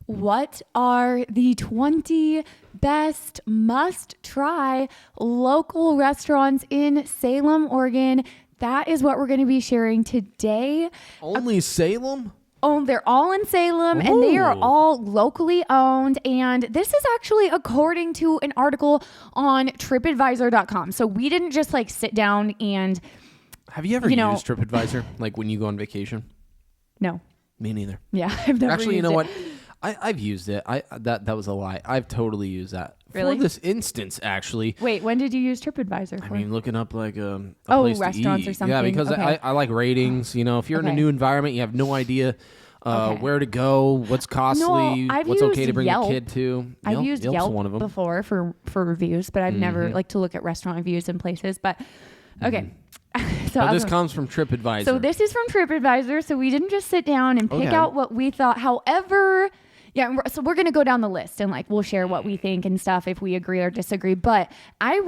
what are the 20 best must-try local restaurants in Salem, Oregon. That is what we're going to be sharing today. Only Salem? Oh, they're all in Salem, and they are all locally owned. And this is actually according to an article on TripAdvisor.com. So we didn't just like sit down and... Have you ever used TripAdvisor? Like when you go on vacation? No. Me neither. Yeah, I've never Actually, used you know it. what? I've used it. That was a lie. I've totally used that. Really? For this instance, actually. Wait, when did you use TripAdvisor for? I mean, looking up like a place restaurants to eat. or something. Yeah, because okay. I like ratings. You know, if you're in a new environment, you have no idea where to go, what's costly, what's okay to bring Yelp. a kid to. I've used Yelp's one of Yelp them. before for reviews, but I've never like to look at restaurant reviews and places. But okay. So this comes from TripAdvisor. So this is from TripAdvisor. So we didn't just sit down and pick out what we thought. However, so we're going to go down the list and like we'll share what we think and stuff if we agree or disagree. But I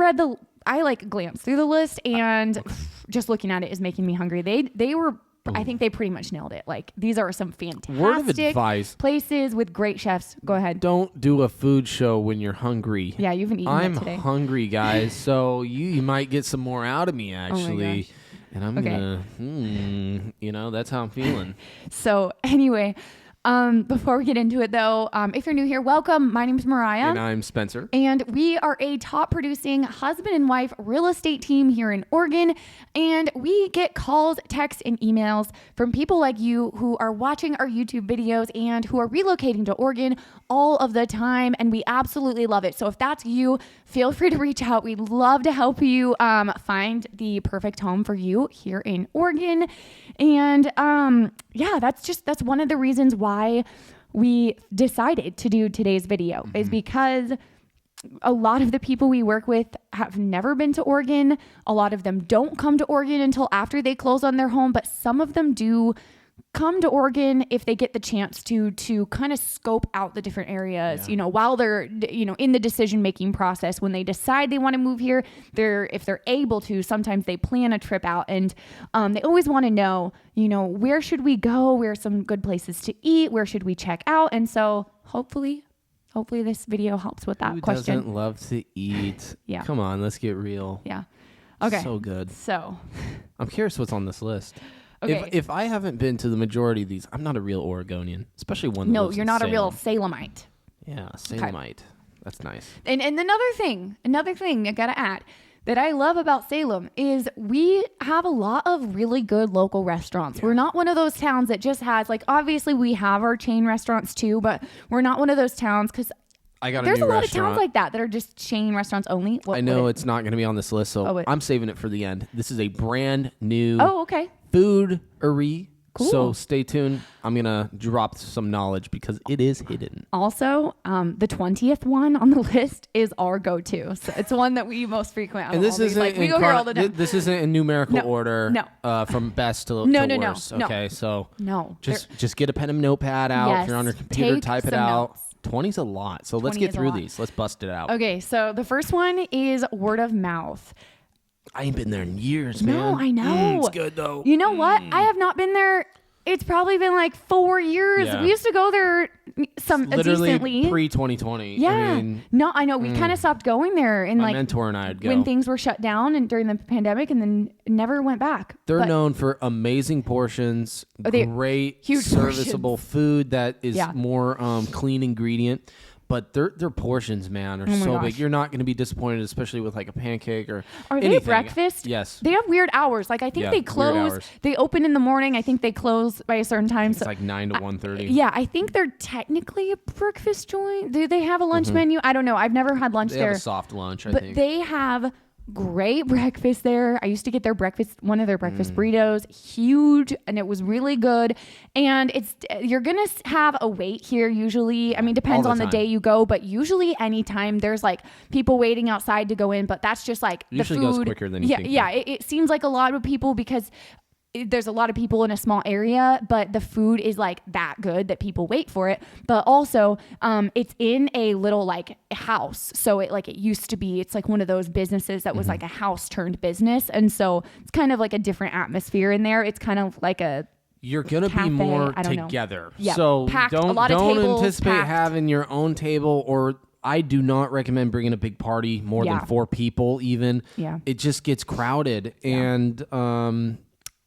glanced through the list and just looking at it is making me hungry. They were, I think they pretty much nailed it. Like these are some Word of fantastic advice. places with great chefs. Go ahead. Don't do a food show when you're hungry. Yeah, you haven't eaten it today. I'm hungry, guys. So you might get some more out of me actually. And I'm gonna, that's how I'm feeling. So anyway, before we get into it though, if you're new here, welcome. My name is Mariah. And I'm Spencer. And we are a top producing husband and wife real estate team here in Oregon. And we get calls, texts, and emails from people like you who are watching our YouTube videos and who are relocating to Oregon all of the time. And we absolutely love it. So if that's you, feel free to reach out. We'd love to help you find the perfect home for you here in Oregon. And that's one of the reasons why we decided to do today's video is because a lot of the people we work with have never been to Oregon. A lot of them don't come to Oregon until after they close on their home, but some of them do come to Oregon if they get the chance to kind of scope out the different areas, while they're, in the decision-making process. When they decide they want to move here, if they're able to, sometimes they plan a trip out and they always want to know, where should we go? Where are some good places to eat? Where should we check out? And so hopefully this video helps with that question. Who doesn't love to eat? Yeah. Come on, let's get real. Yeah. Okay. So good. So I'm curious what's on this list. Okay. If I haven't been to the majority of these, I'm not a real Oregonian, especially one that lives you're in not Salem. a real Salemite. Yeah, Salemite. Okay. That's nice. And another thing I gotta add that I love about Salem is we have a lot of really good local restaurants. Yeah. We're not one of those towns that just has, like, obviously we have our chain restaurants too, but we're not one of those towns because there's a lot of towns like that are just chain restaurants only. I know it's not going to be on this list, so I'm saving it for the end. This is a brand new foodery. Cool. So stay tuned. I'm going to drop some knowledge because it is hidden. Also, the 20th one on the list is our go-to. So it's one that we most frequent. And this isn't we go here all the time. This isn't in numerical order from best to worst. Okay, so just get a pen and notepad out. Yes, if you're on your computer, type it out. Notes. 20's a lot. So let's get through these. Let's bust it out. Okay, so the first one is word of mouth. I ain't been there in years, man. No, I know. It's good, though. You know what? I have not been there. It's probably been like 4 years. Yeah. We used to go there literally decently. Pre-2020. Yeah. I mean, no, I know. We kind of stopped going there. And my mentor and I would go. When things were shut down and during the pandemic and then never went back. They're known for amazing portions, great, huge serviceable food that is more clean ingredient. But their portions, man, are so big. You're not going to be disappointed, especially with like a pancake or anything. They breakfast? Yes. They have weird hours. Like I think they close. They open in the morning. I think they close by a certain time. It's like 9 to 1:30. Yeah, I think they're technically a breakfast joint. Do they have a lunch menu? I don't know. I've never had lunch there. They have a soft lunch, I think. But they have great breakfast there. I used to get one of their breakfast burritos, huge, and it was really good. And you're gonna have a wait here usually. I mean, depends on the day you go, but usually anytime there's like people waiting outside to go in. But that's just like usually the food goes quicker than you think. Yeah, it seems like a lot of people because there's a lot of people in a small area, but the food is like that good that people wait for it. But also, it's in a little like house. So it used to be, it's like one of those businesses that was like a house turned business. And so it's kind of like a different atmosphere in there. It's kind of like a you're going to be more together. Yeah, so packed, don't tables, anticipate packed. having your own table, or I do not recommend bringing a big party more than 4 people even. Yeah. It just gets crowded and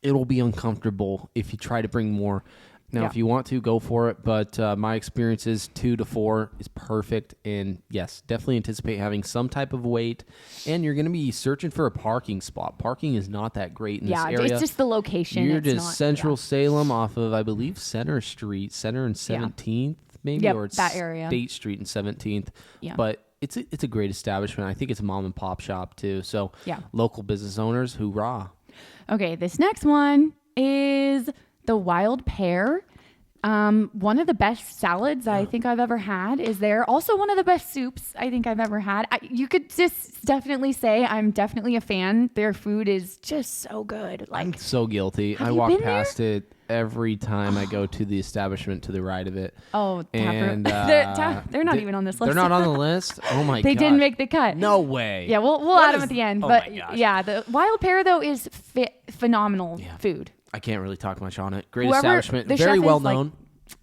it'll be uncomfortable if you try to bring more. Now, if you want to, go for it. But my experience is 2 to 4 is perfect. And yes, definitely anticipate having some type of wait. And you're going to be searching for a parking spot. Parking is not that great in this area. It's just the location. You're just central Salem off of, I believe, Center and 17th, maybe, or it's that area. State Street and 17th. Yeah. But it's a great establishment. I think it's a mom and pop shop too. So local business owners, hoorah. Okay, this next one is the Wild Pear. One of the best salads I think I've ever had is there. Also one of the best soups I think I've ever had. You could just definitely say I'm definitely a fan. Their food is just so good. Like, I'm so guilty. I walk past it every time I go to the establishment to the right of it. Oh, and they're not even on this list. They're not on the list? Oh my god. They didn't make the cut. No way. Yeah, we'll add them at the end. But the Wild Pear though is phenomenal food. I can't really talk much on it. Great establishment. Very well known.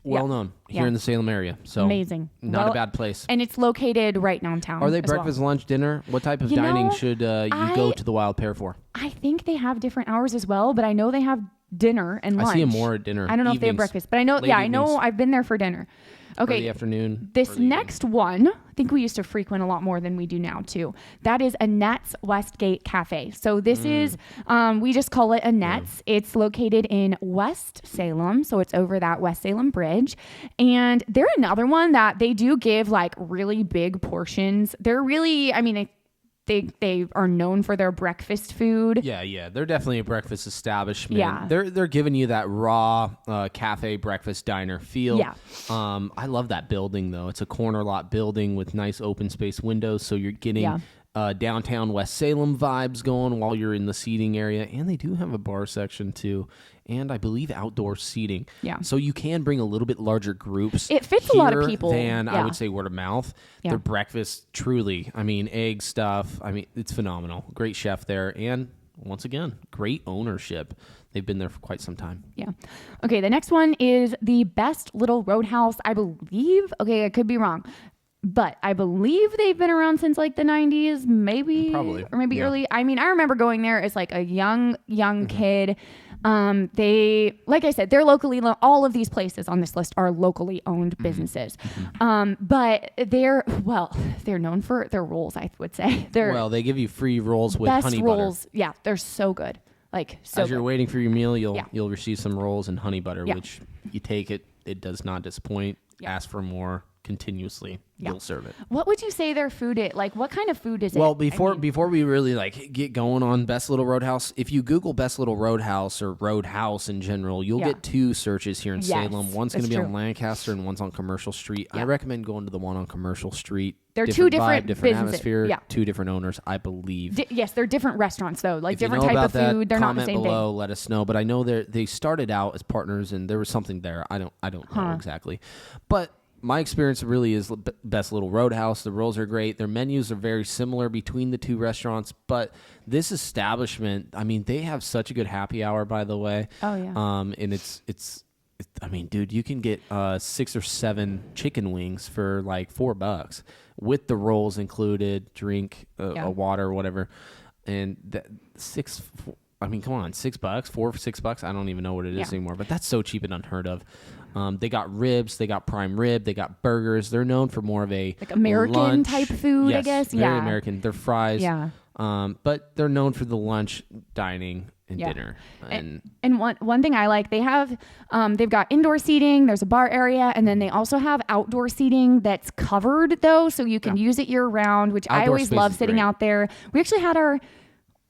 Well known here in the Salem area. So amazing. Not a bad place. And it's located right downtown. Are they breakfast, lunch, dinner? What type of dining should you go to the Wild Pear for? I think they have different hours as well, but I know they have dinner and lunch. I see them more at dinner. I don't know if they have breakfast, but I know. I know I've been there for dinner. Okay. Early afternoon. This next one, I think we used to frequent a lot more than we do now too. That is Annette's Westgate Cafe. So this is, we just call it Annette's. Yeah. It's located in West Salem. So it's over that West Salem Bridge. And they're another one that they do give like really big portions. They're really, I mean, they are known for their breakfast food. Yeah. They're definitely a breakfast establishment. Yeah. They're giving you that raw cafe breakfast diner feel. Yeah. I love that building though. It's a corner lot building with nice open space windows, so you're getting downtown West Salem vibes going while you're in the seating area. And they do have a bar section too. And I believe outdoor seating. Yeah. So you can bring a little bit larger groups. It fits a lot of people. Than I would say word of mouth. Yeah. Their breakfast, truly. I mean, egg stuff. I mean, it's phenomenal. Great chef there. And once again, great ownership. They've been there for quite some time. Yeah. Okay, the next one is the Best Little Roadhouse, I believe. Okay, I could be wrong. But I believe they've been around since like the 90s, maybe. Probably. Or maybe early. I mean, I remember going there as like a young kid. They, like I said, they're locally, all of these places on this list are locally owned businesses. But they're known for their rolls, I would say. They give you free rolls with honey rolls, butter. Yeah, they're so good. Like, so as you're waiting for your meal, you'll receive some rolls and honey butter, which you take it. It does not disappoint. Ask for more continuously. You'll serve it. What would you say their food is? Like, what kind of food is it? Well, before we really like get going on Best Little Roadhouse, if you Google Best Little Roadhouse or Roadhouse in general, you'll get 2 searches here in Salem. One's going to be on Lancaster and one's on Commercial Street. I recommend going to the one on Commercial Street. They're 2 different different atmosphere, 2 different owners, I believe. Yes, they're different restaurants though, like different type of food. They're not the same thing. Comment below, let us know. But I know they started out as partners, and there was something there. I don't know exactly, but my experience really is Best Little Roadhouse. The rolls are great. Their menus are very similar between the 2 restaurants, but this establishment, I mean, they have such a good happy hour, by the way. Oh yeah. And it's I mean, dude, you can get 6 or 7 chicken wings for like $4 with the rolls included, drink, a water or whatever, and I mean, come on, $6, $4 for $6. I don't even know what it is anymore, but that's so cheap and unheard of. They got ribs, they got prime rib, they got burgers. They're known for more of a like American lunch type food, I guess. Very American. They're fries. Yeah. But they're known for the lunch, dining, and dinner. And one thing I like, they have they've got indoor seating, there's a bar area, and then they also have outdoor seating that's covered though, so you can use it year round, which outdoor I always love sitting out there. We actually had our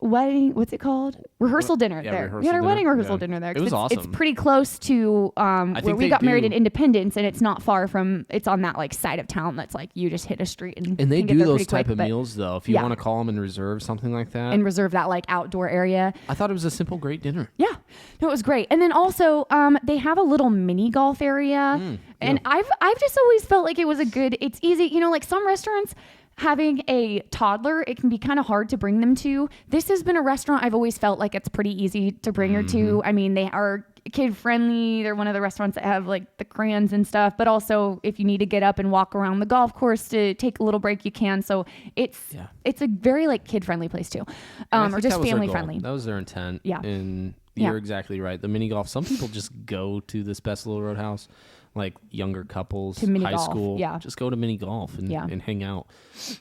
wedding, what's it called? Rehearsal dinner there. We had our wedding rehearsal dinner there. It was awesome. It's pretty close to where we got married in Independence, and it's not far from, it's on that like side of town that's like you just hit a street and they do those type of meals though. If you want to call them and reserve something like that. And reserve that like outdoor area. I thought it was a simple, great dinner. Yeah. No, it was great. And then also they have a little mini golf area. And I've just always felt like it was it's easy, you know, like some restaurants, having a toddler, it can be kind of hard to bring them to. This has been a restaurant I've always felt like it's pretty easy to bring her to. I mean, they are kid friendly. They're one of the restaurants that have like the crayons and stuff, but also if you need to get up and walk around the golf course to take a little break, you can. So it's a very like kid friendly place too, or just family friendly. That was their intent. Yeah. And you're exactly right. The mini golf, some people just go to this best little Roadhouse, like younger couples, high school, just go to mini golf and hang out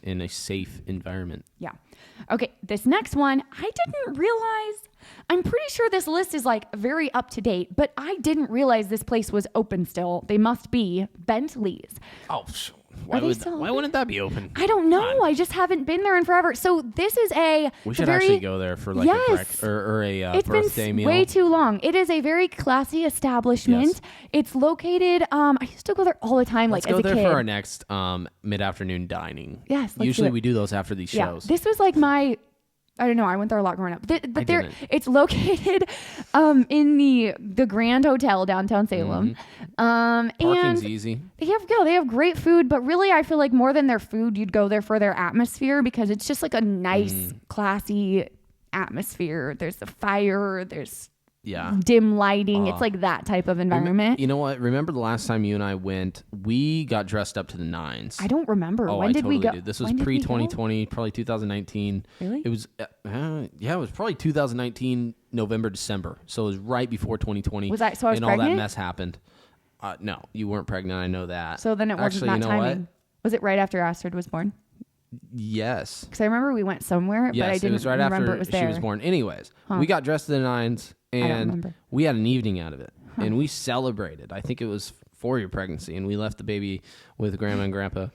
in a safe environment. Yeah. Okay. This next one, I didn't realize, I'm pretty sure this list is like very up to date, but I didn't realize this place was open still. They must be Bentley's. Oh, why wouldn't that be open? I don't know. I just haven't been there in forever. So this is we should actually go there for like a breakfast or a birthday meal. Way too long. It is a very classy establishment. Yes. It's located. I used to go there all the time. Let's like go as a there kid. For our next mid-afternoon dining. Yes. Usually we do those after these shows. This was like I don't know. I went there a lot growing up. But it's located in the Grand Hotel downtown Salem. Parking's easy. They have great food, but really I feel like more than their food, you'd go there for their atmosphere because it's just like a nice, classy atmosphere. There's the fire. There's dim lighting. It's like that type of environment. You know what? Remember the last time you and I went, we got dressed up to the nines. I don't remember. When did we go? This was pre-2020, probably 2019. Really? It was, it was probably 2019, November, December. So it was right before 2020. Was that, so I was and pregnant? all that mess happened. No, you weren't pregnant. I know that. So then it wasn't that timing. Was it right after Astrid was born? Yes. Because I remember we went somewhere, but I didn't it was right remember after it was there. She was born. Anyways, we got dressed to the nines, and we had an evening out of it, and we celebrated. I think it was for your pregnancy, and we left the baby with Grandma and Grandpa,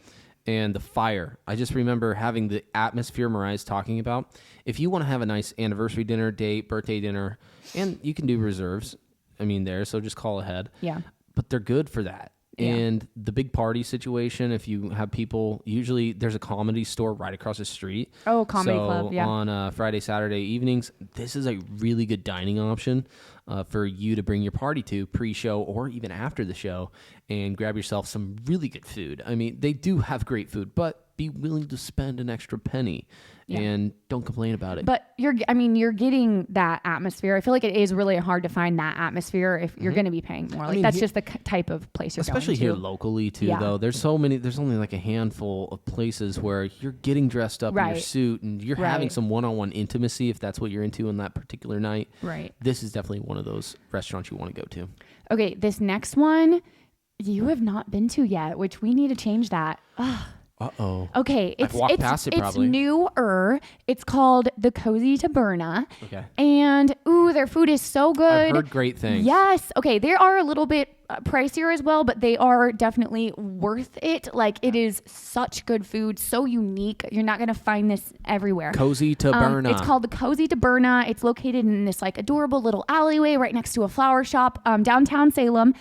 and the fire. I just remember having the atmosphere Mariah's talking about. If you want to have a nice anniversary dinner, date, birthday dinner, and you can do reserves, there, so just call ahead. Yeah. But they're good for that. And the big party situation, if you have people, usually there's a comedy store right across the street. Oh, comedy club, yeah. On Friday, Saturday evenings, this is a really good dining option for you to bring your party to pre-show or even after the show and grab yourself some really good food. They do have great food, but be willing to spend an extra penny and don't complain about it. But you're getting that atmosphere. I feel like it is really hard to find that atmosphere if you're going to be paying more. Like that's just the type of place you're going to. Especially here locally too, though. There's only like a handful of places where you're getting dressed up in your suit and you're having some one-on-one intimacy if that's what you're into on that particular night. Right. This is definitely one of those restaurants you want to go to. Okay, this next one you have not been to yet, which we need to change that. Ugh. Uh-oh. Okay, I've walked past it probably. It's newer. It's called the Cozy Taberna. Okay. And their food is so good. I've heard great things. Yes. Okay, they are a little bit pricier as well, but they are definitely worth it. Like it is such good food, so unique. You're not going to find this everywhere. Cozy Taberna. It's called the Cozy Taberna. It's located in this like adorable little alleyway right next to a flower shop downtown Salem.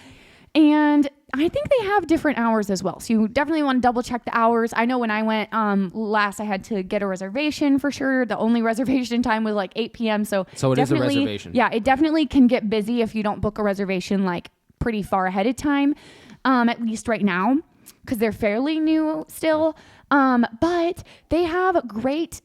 And I think they have different hours as well. So you definitely want to double check the hours. I know when I went last, I had to get a reservation for sure. The only reservation time was like 8 p.m. So it is a reservation. Yeah, it definitely can get busy if you don't book a reservation like pretty far ahead of time, at least right now, because they're fairly new still. But they have great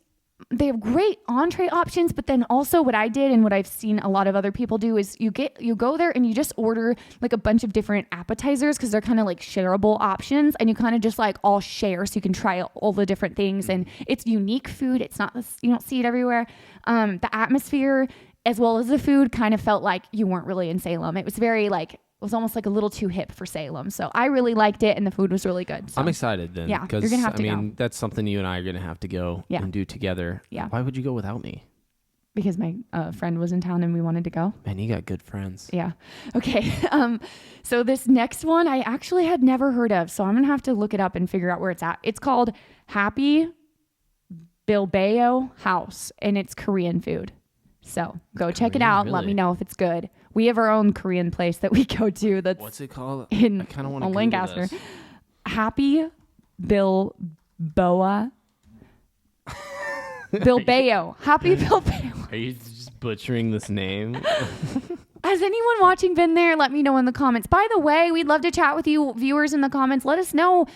entree options, but then also what I did and what I've seen a lot of other people do is you go there and you just order like a bunch of different appetizers because they're kind of like shareable options, and you kind of just like all share so you can try all the different things, and it's unique food. It's not, you don't see it everywhere. The atmosphere as well as the food kind of felt like you weren't really in Salem. It was very like, it was almost like a little too hip for Salem. So I really liked it, and the food was really good. So. I'm excited then. Yeah, you're going to have to go. That's something you and I are going to have to go and do together. Yeah. Why would you go without me? Because my friend was in town and we wanted to go. Man, you got good friends. Yeah. Okay. So this next one I actually had never heard of, so I'm going to have to look it up and figure out where it's at. It's called Happy Bilbao House, and it's Korean food. So go check it out. Really? Let me know if it's good. We have our own Korean place that we go to. That's what's it called? In I kind of want to Lancaster. This. Happy Bilbao. Bilbao. Happy Bilbao. Are you just butchering this name? Has anyone watching been there? Let me know in the comments. By the way, we'd love to chat with you viewers in the comments. Let us know,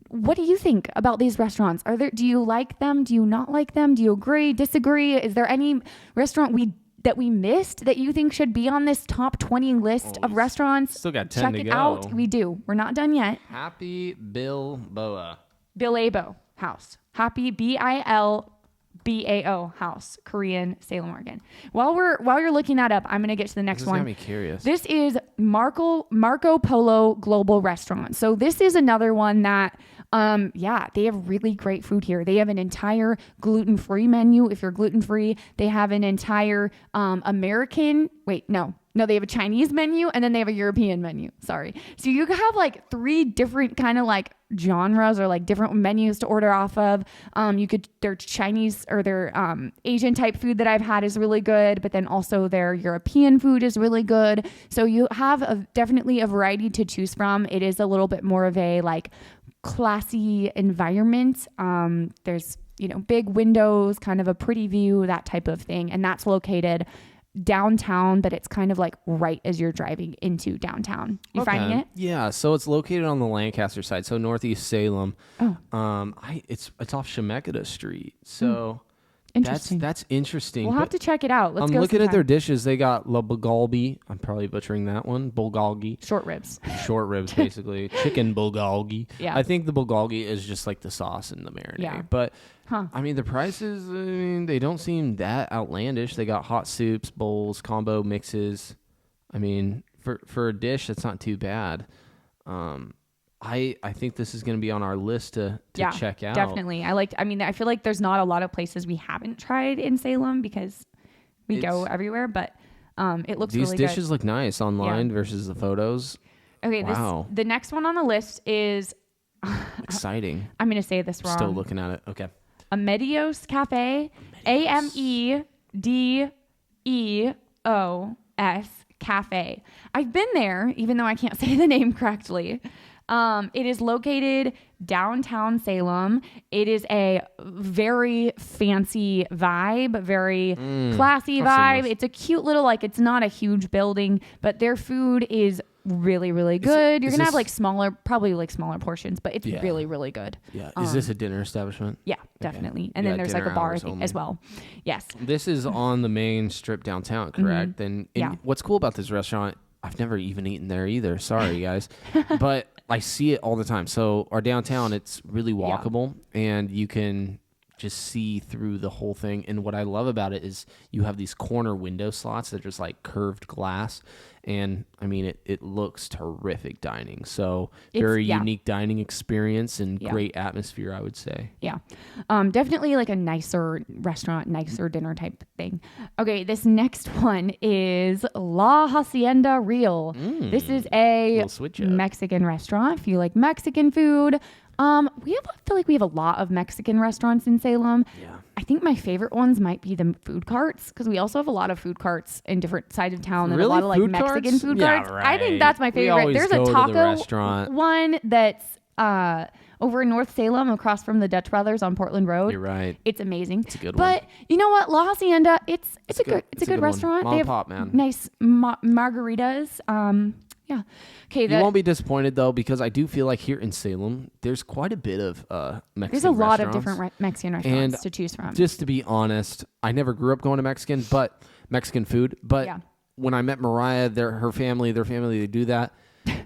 what do you think about these restaurants? Do you like them? Do you not like them? Do you agree, disagree? Is there any restaurant we that we missed that you think should be on this top 20 list of restaurants, still got 10 check to it go. out. We do. We're not done yet. Happy Bilbao. Bilbao House. Happy Bilbao House, Korean, Salem, Oregon. While you're looking that up, I'm going to get to the next one. This got me curious. This is Marco Polo Global Restaurant. So this is another one that, they have really great food here. They have an entire gluten-free menu. If you're gluten-free, they have an entire they have a Chinese menu, and then they have a European menu. Sorry. So you have like 3 different kind of like genres or like different menus to order off of. Their Chinese or their Asian type food that I've had is really good, but then also their European food is really good. So you have definitely a variety to choose from. It is a little bit more of a like classy environment. There's, big windows, kind of a pretty view, that type of thing. And that's located downtown, but it's kind of like right as you're driving into downtown. You finding it? Yeah, so it's located on the Lancaster side, so northeast Salem. Oh. It's off Chemeketa Street. So interesting. That's interesting. We'll have to check it out. I'm looking at their dishes. They got la bulgogi. I'm probably butchering that one. Bulgogi. Short ribs. Short ribs, basically. Chicken bulgogi. Yeah. I think the bulgogi is just like the sauce and the marinade. Yeah. But I mean, the prices, they don't seem that outlandish. They got hot soups, bowls, combo mixes. I mean, for a dish, that's not too bad. I think this is going to be on our list to check out. Definitely. I feel like there's not a lot of places we haven't tried in Salem because we go everywhere, but it looks really good. These dishes look nice online versus the photos. Okay, wow. The next one on the list is exciting. I'm going to say this wrong. Still looking at it. Okay. Amadeus Cafe. Amadeus Cafe. I've been there, even though I can't say the name correctly. It is located downtown Salem. It is a very fancy vibe, very classy vibe. It's a cute little, it's not a huge building, but their food is really, really good. You're going to have smaller portions, but it's really, really good. Yeah. Is this a dinner establishment? Yeah, definitely. Okay. And then there's a bar as well. Yes. This is on the main strip downtown, correct? Mm-hmm. And what's cool about this restaurant, I've never even eaten there either. Sorry, guys. But I see it all the time. So our downtown, it's really walkable and you can just see through the whole thing. And what I love about it is you have these corner window slots that are just like curved glass. And I mean, it looks terrific dining. So very unique dining experience and great atmosphere, I would say. Yeah. Definitely like a nicer restaurant, nicer dinner type thing. Okay. This next one is La Hacienda Real. This is a Mexican restaurant. If you like Mexican food, I feel like we have a lot of Mexican restaurants in Salem. Yeah. I think my favorite ones might be the food carts because we also have a lot of food carts in different sides of town and a lot of Mexican food carts. Right. I think that's my favorite. There's a taco one that's over in North Salem across from the Dutch Brothers on Portland Road. You're right. It's amazing. It's a good one. But you know what? La Hacienda, it's a good restaurant. Mom and pop, man. Nice margaritas. Yeah. Okay. You won't be disappointed though, because I do feel like here in Salem, there's quite a bit of Mexican. There's a lot of different Mexican restaurants to choose from. Just to be honest, I never grew up going to Mexican food. But when I met Mariah, their family, they do that.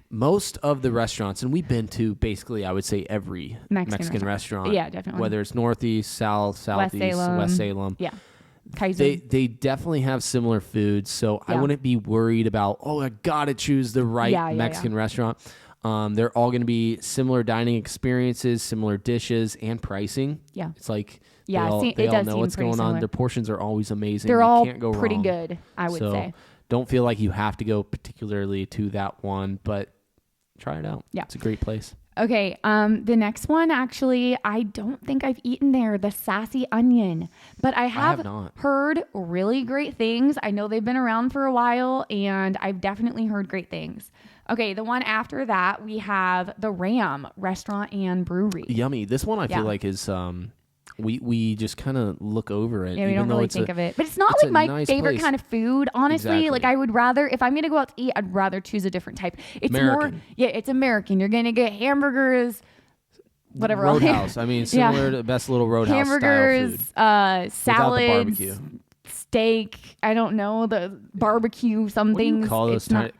Most of the restaurants, and we've been to basically, I would say every Mexican restaurant. Yeah, definitely. Whether it's Northeast, South, Southeast, West Salem. Yeah. They definitely have similar foods, so I wouldn't be worried about, I gotta choose the right Mexican restaurant. They're all going to be similar dining experiences, similar dishes, and pricing. Yeah. It's like they all know what's going on. Their portions are always amazing. They're all pretty good, I would say. Don't feel like you have to go particularly to that one, but try it out. Yeah. It's a great place. Okay, the next one, actually, I don't think I've eaten there, the Sassy Onion, but I have heard really great things. I know they've been around for a while, and I've definitely heard great things. Okay, the one after that, we have the Ram Restaurant and Brewery. Yummy. This one I feel like is... We just kind of look over it. Yeah, we don't really think of it. But it's not like my favorite kind of food, honestly. Exactly. Like I would rather, if I'm going to go out to eat, I'd rather choose a different type. It's American. It's American. You're going to get hamburgers, whatever. Roadhouse. I mean, similar to best little Roadhouse hamburgers, style food. salads, steak. I don't know, the barbecue, some what do things. You call those type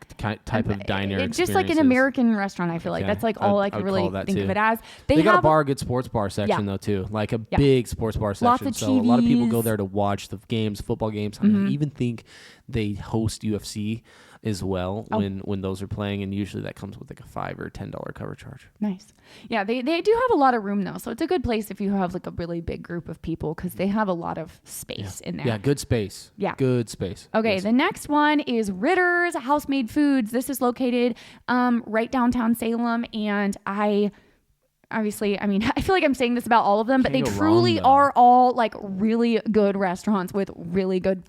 of diner it's just like an American restaurant. I feel like that's like all I could really think of it as. They got a bar, good sports bar section though too, like a big sports bar section. Lots of so TVs. A lot of people go there to watch the games, football games. I even think they host UFC as well when those are playing, and usually that comes with like a $5 or $10 cover charge. Nice. Yeah, they do have a lot of room though, so it's a good place if you have like a really big group of people because they have a lot of space in there. Yeah, good space. Yeah, good space. Okay, yes. The next one is Ritter's Housemade Foods. This is located right downtown Salem, and I feel like I'm saying this about all of them, but they truly are all like really good restaurants with really good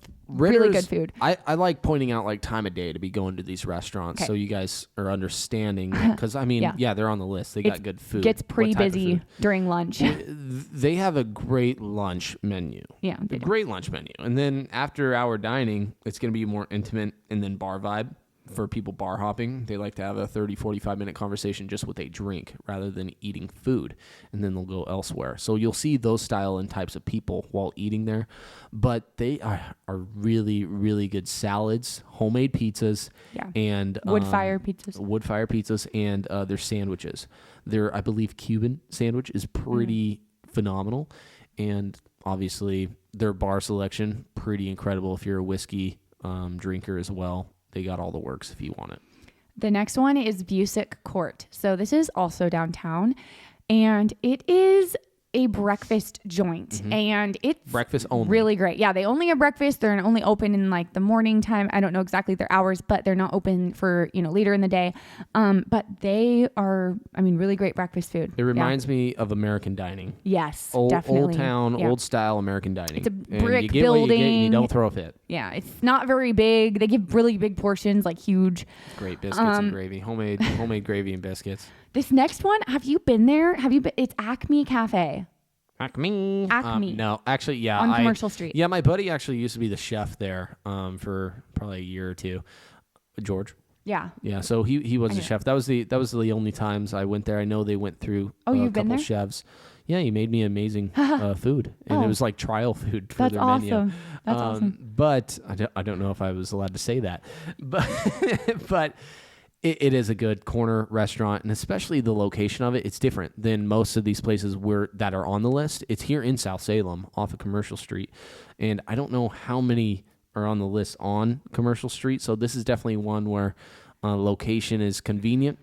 food. I like pointing out like time of day to be going to these restaurants so you guys are understanding because they're on the list. They got good food. Gets pretty busy during lunch. They have a great lunch menu. Yeah, great lunch menu. And then after hour dining, it's going to be more intimate and then bar vibe. For people bar hopping, they like to have a 30, 45-minute conversation just with a drink rather than eating food, and then they'll go elsewhere. So you'll see those style and types of people while eating there, but they are really, really good salads, homemade pizzas, and wood fire pizzas, and their sandwiches. Their, I believe, Cuban sandwich is pretty phenomenal, and obviously their bar selection, pretty incredible if you're a whiskey drinker as well. They got all the works if you want it. The next one is Busic Court. So this is also downtown, and it is a breakfast joint, and it's breakfast only. Really great. Yeah, they only have breakfast. They're only open in like the morning time. I don't know exactly their hours, but they're not open for later in the day. But they are, really great breakfast food. It reminds me of American dining. Yes, definitely. Old town, old style American dining. It's a brick building. What you get and you don't throw a fit. Yeah, it's not very big. They give really big portions, like huge. Great biscuits and gravy, homemade gravy and biscuits. This next one, have you been there? It's ACME Cafe. ACME. No, actually, yeah. On Commercial Street. Yeah, my buddy actually used to be the chef there for probably a year or two. George. Yeah. Yeah, so he was a chef. That was the only times I went there. I know they went through a couple chefs. Yeah, he made me amazing food, and it was like trial food for their menu. That's awesome. But I don't know if I was allowed to say that, but it is a good corner restaurant, and especially the location of it. It's different than most of these places that are on the list. It's here in South Salem, off of Commercial Street, and I don't know how many are on the list on Commercial Street. So this is definitely one where location is convenient.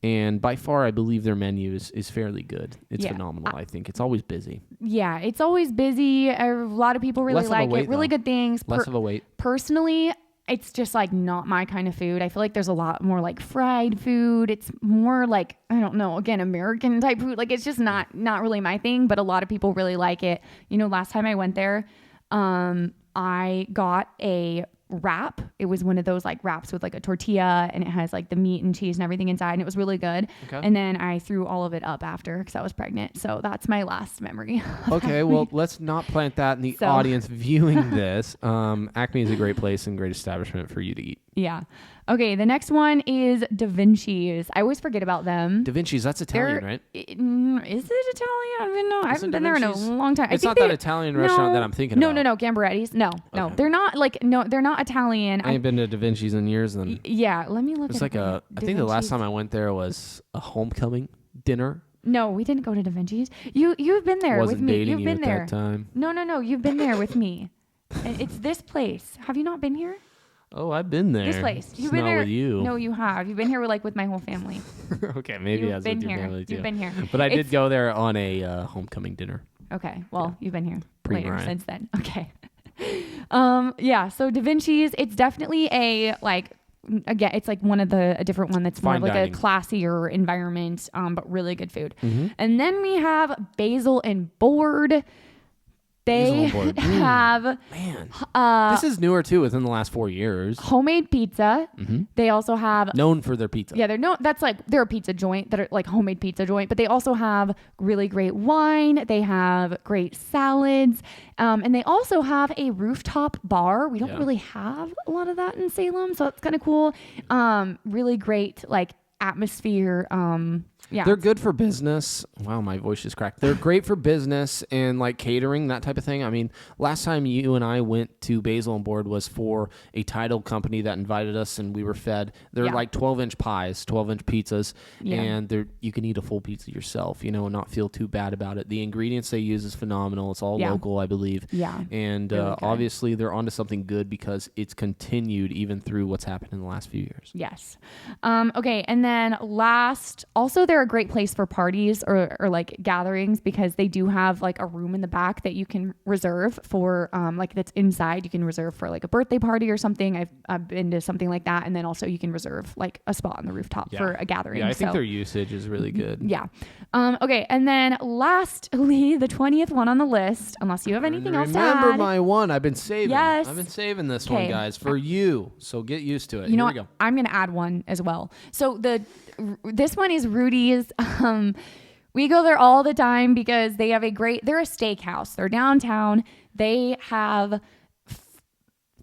And by far, I believe their menu is fairly good. It's phenomenal, I think. It's always busy. Yeah, it's always busy. A lot of people really like it. Really good things. Less of a wait. Personally, it's just like not my kind of food. I feel like there's a lot more like fried food. It's more like, I don't know, again, American type food. Like it's just not really my thing, but a lot of people really like it. Last time I went there, I got a wrap. It was one of those like wraps with like a tortilla, and it has like the meat and cheese and everything inside, and it was really good. Okay. And then I threw all of it up after because I was pregnant. So that's my last memory. Okay, well, let's not plant that in the audience viewing this. ACME is a great place and great establishment for you to eat. Yeah. Okay, the next one is Davincis. I always forget about them. Davincis, that's Italian, right? Is it Italian? I don't even know. I haven't been there in a long time. It's not that Italian restaurant that I'm thinking about. No, Gambaretti's. No. They're not they're not Italian. I ain't been to Davincis in years. Then yeah, let me look. It's like I think the last time I went there was a homecoming dinner. No, we didn't go to Davincis. You've been there with me. You've been there. At that time. No, you've been there with me. It's this place. Have you not been here? Oh, I've been there. This place. You've been there with you. No, you have. You've been here with my whole family. Okay, maybe I was with your family too. You've been here. But I did go there on a homecoming dinner. Okay, well, you've been here Pre-Mariah. later since then. Okay. So Davincis, it's definitely again, it's like a different one that's more like a classier environment, but really good food. Mm-hmm. And then we have Basil and Board. They have this is newer too within the last 4 years. Homemade pizza. Mm-hmm. They also have known for their pizza. Yeah, they're a pizza joint that are like homemade pizza joint, but they also have really great wine. They have great salads, and they also have a rooftop bar. We don't really have a lot of that in Salem, so that's kind of cool. Really great like atmosphere. Yeah. They're good for business. Wow, my voice just cracked. They're great for business and like catering, that type of thing. I mean, last time you and I went to Basil and Board was for a title company that invited us and we were fed. They're like 12-inch pies, 12-inch pizzas, and you can eat a full pizza yourself, and not feel too bad about it. The ingredients they use is phenomenal. It's all local, I believe. Yeah. And really obviously they're onto something good because it's continued even through what's happened in the last few years. Yes. Okay. And then also they're a great place for parties or like gatherings because they do have like a room in the back that you can reserve for, like that's inside. You can reserve for like a birthday party or something. I've been to something like that. And then also you can reserve like a spot on the rooftop for a gathering. Yeah. I think their usage is really good. Yeah. Okay. And then lastly, the 20th one on the list, unless you have anything else to add. Remember my one. I've been saving. Yes. I've been saving this one, guys, for you. So get used to it. You know what? I'm going to add one as well. So this one is Rudie's. We go there all the time because they have they're a steakhouse. They're downtown. They have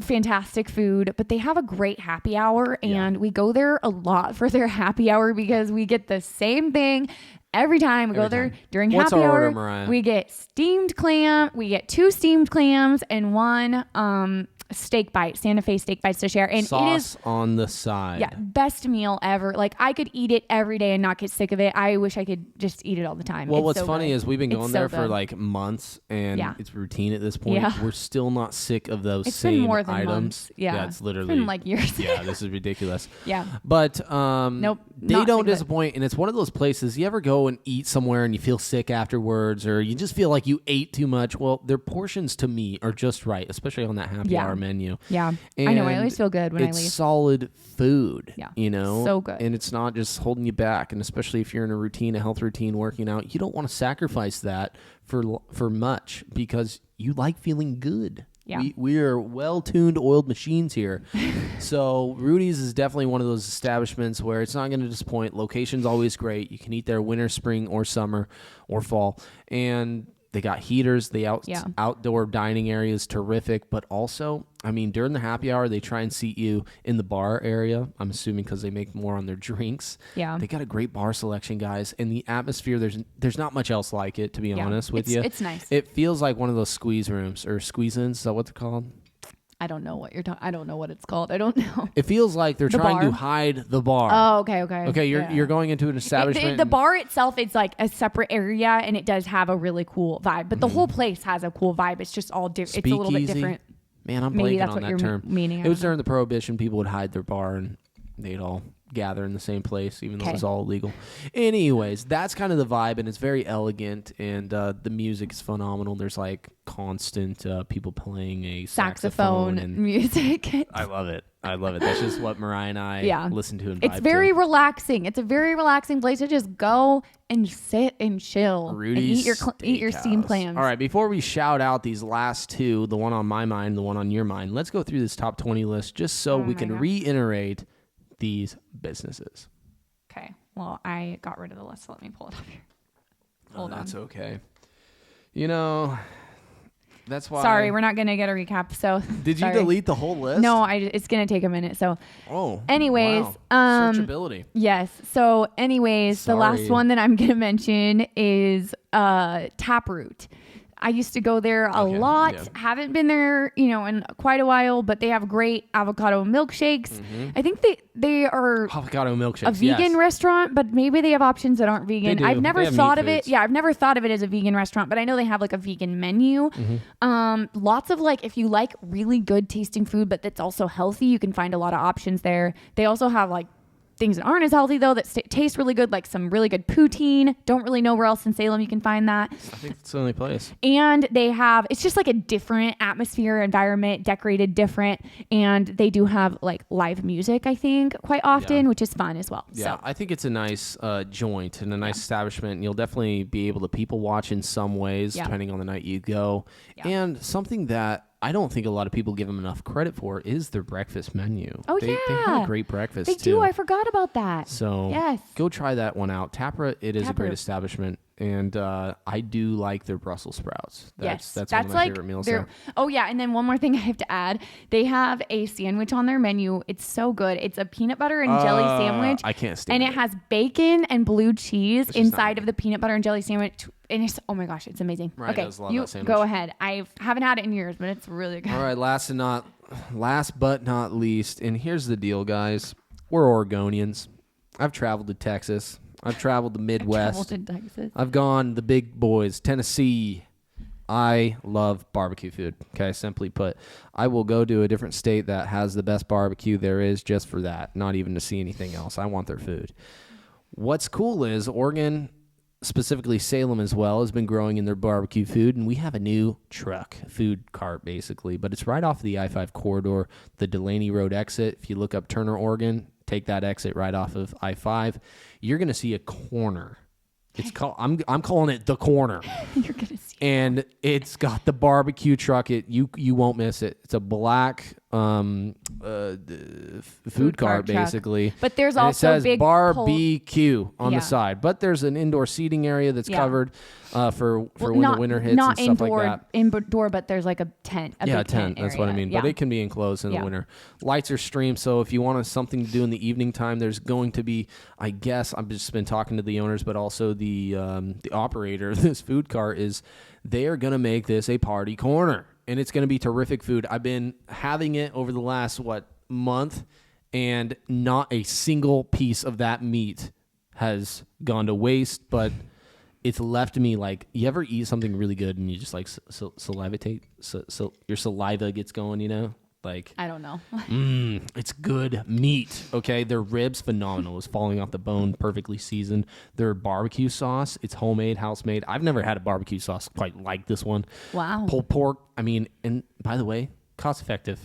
fantastic food, but they have a great happy hour, and we go there a lot for their happy hour because we get the same thing every time we go there during happy hour. Order, Mariah? We get steamed clam. We get 2 steamed clams and 1 steak bite, Santa Fe steak bites to share. And sauce it is on the side. Yeah, best meal ever. Like I could eat it every day and not get sick of it. I wish I could just eat it all the time. Well, what's funny is we've been going there for like months, and it's routine at this point. We're still not sick of those same been more than items. Months. Yeah, it's literally been like years. Yeah, this is ridiculous. Yeah, but nope, they don't disappoint, and it's one of those places you ever go and eat somewhere and you feel sick afterwards, or you just feel like you ate too much. Well, their portions to me are just right, especially on that happy hour menu. Yeah. And I know. I always feel good when I leave. It's solid food. Yeah. So good. And it's not just holding you back. And especially if you're in a health routine, working out, you don't want to sacrifice that for much because you like feeling good. Yeah. We are well-tuned, oiled machines here. So Rudie's is definitely one of those establishments where it's not going to disappoint. Location's always great. You can eat there winter, spring, or summer, or fall. And they got heaters. The outdoor dining area is terrific. But also, I mean, during the happy hour, they try and seat you in the bar area. I'm assuming because they make more on their drinks. Yeah. They got a great bar selection, guys. And the atmosphere, there's not much else like it, to be honest with you. It's nice. It feels like one of those squeeze rooms or squeeze-ins. Is that what they're called? I don't know what you're talking. I don't know what it's called. I don't know. It feels like they're trying to hide the bar. Oh, okay. Okay, you're going into an establishment. The bar itself is like a separate area, and it does have a really cool vibe. But the whole place has a cool vibe. It's just all different. It's a little bit different. Man, I'm Maybe blanking that's on what that you're term. meaning. It was during the Prohibition. People would hide their bar, and they'd all gather in the same place, even though it was all illegal. Anyways, that's kind of the vibe, and it's very elegant, and the music is phenomenal. There's like constant people playing a saxophone and music. I love it. That's just what Mariah and I listen to and vibe It's very to. relaxing. It's a very relaxing place to just go and sit and chill. Rudie's and eat your steamed clams. All right, before we shout out these last two, the one on my mind, the one on your mind, let's go through this top 20 list just so we can reiterate these businesses. Okay. Well, I got rid of the list, so let me pull it up here. Hold on. That's okay. That's why. Sorry, we're not going to get a recap. So did you delete the whole list? No, it's going to take a minute. So anyways, wow. Searchability. Yes. So anyways, the last one that I'm going to mention is Taproot. I used to go there a lot. Yeah. Haven't been there, in quite a while, but they have great avocado milkshakes. Mm-hmm. I think they are avocado milkshakes, a vegan restaurant, but maybe they have options that aren't vegan. I've never thought of it. Yeah, I've never thought of it as a vegan restaurant, but I know they have like a vegan menu. Mm-hmm. Lots of if you like really good tasting food, but that's also healthy, you can find a lot of options there. They also have things that aren't as healthy though that taste really good, like some really good poutine. Don't really know where else in Salem you can find that. I think it's the only place. And it's just like a different atmosphere, environment, decorated different, and they do have live music, I think, quite often, which is fun as well. Yeah, so I think it's a nice joint and a nice establishment, and you'll definitely be able to people watch in some ways depending on the night you go. Yeah. And something that I don't think a lot of people give them enough credit for is their breakfast menu. Oh, they have a great breakfast, They do. I forgot about that. So go try that one out. Taproot, it is a great establishment. And I do like their Brussels sprouts. That's one of my favorite meals there. Oh, yeah. And then one more thing I have to add. They have a sandwich on their menu. It's so good. It's a peanut butter and jelly sandwich. I can't stand it. And it has bacon and blue cheese inside of the peanut butter and jelly sandwich. And it's, oh my gosh, it's amazing. Right, okay, you go ahead. I haven't had it in years, but it's really good. All right, last but not least, and here's the deal, guys. We're Oregonians. I've traveled to Texas. I've traveled the Midwest. I've gone the big boys, Tennessee. I love barbecue food. Okay, simply put, I will go to a different state that has the best barbecue there is just for that, not even to see anything else. I want their food. What's cool is Oregon, specifically Salem as well, has been growing in their barbecue food, and we have a new food cart basically, but it's right off the I-5 corridor, the Delaney Road exit. If you look up Turner, Oregon, take that exit right off of I-5, you're going to see a corner. It's called, I'm calling it the corner. You're going to see. And it's got the barbecue truck. You won't miss it. It's a black food cart basically. But there's also it says big barbecue on the side. But there's an indoor seating area that's covered for when the winter hits and stuff like that. Indoor, but there's like a tent. A tent. That's what I mean. Yeah. But it can be enclosed in the winter. Lights are streamed, so if you want something to do in the evening time, there's going to be, I guess, I've just been talking to the owners, but also the operator of this food cart is they are going to make this a party corner. And it's going to be terrific food. I've been having it over the last, month, and not a single piece of that meat has gone to waste, but it's left me like, you ever eat something really good and you just like salivate? So your saliva gets going, you know? Like, I don't know. It's good meat, okay? Their ribs, phenomenal. It's falling off the bone, perfectly seasoned. Their barbecue sauce, it's homemade, house-made. I've never had a barbecue sauce quite like this one. Wow. Pulled pork, and by the way, cost-effective.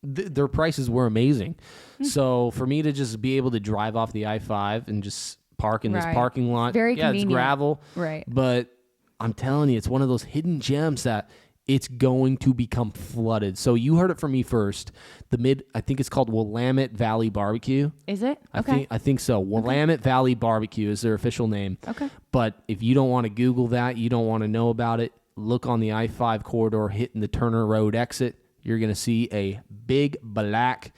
Their prices were amazing. So for me to just be able to drive off the I-5 and just park in this parking lot. Very convenient. It's gravel. Right. But I'm telling you, it's one of those hidden gems that it's going to become flooded. So you heard it from me first. I think it's called Willamette Valley BBQ. Is it? Okay. I think so. Willamette Valley BBQ is their official name. Okay. But if you don't want to Google that, you don't want to know about it, look on the I-5 corridor, hitting the Turner Road exit. You're going to see a big black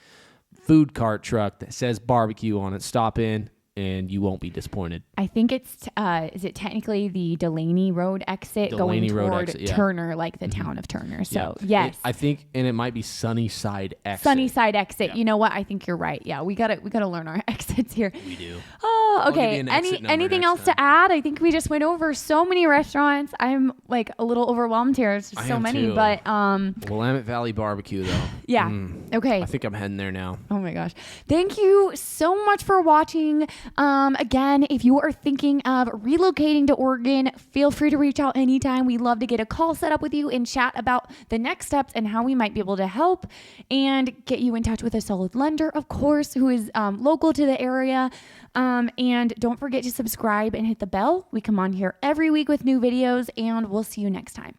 food cart truck that says barbecue on it. Stop in, and you won't be disappointed. I think it's, is it technically the Delaney Road exit going toward Turner, like the town of Turner? So, yes. I think, and it might be Sunnyside exit. Sunnyside exit. Yeah. You know what? I think you're right. Yeah, we gotta learn our exits here. We do. Oh, okay. Anything else to add? I think we just went over so many restaurants. I'm like a little overwhelmed here. It's just so many, too. But Willamette Valley BBQ though. Yeah. Okay. I think I'm heading there now. Oh my gosh. Thank you so much for watching. Again, if you are thinking of relocating to Oregon, feel free to reach out anytime. We'd love to get a call set up with you and chat about the next steps and how we might be able to help and get you in touch with a solid lender, of course, who is local to the area. And don't forget to subscribe and hit the bell. We come on here every week with new videos, and we'll see you next time.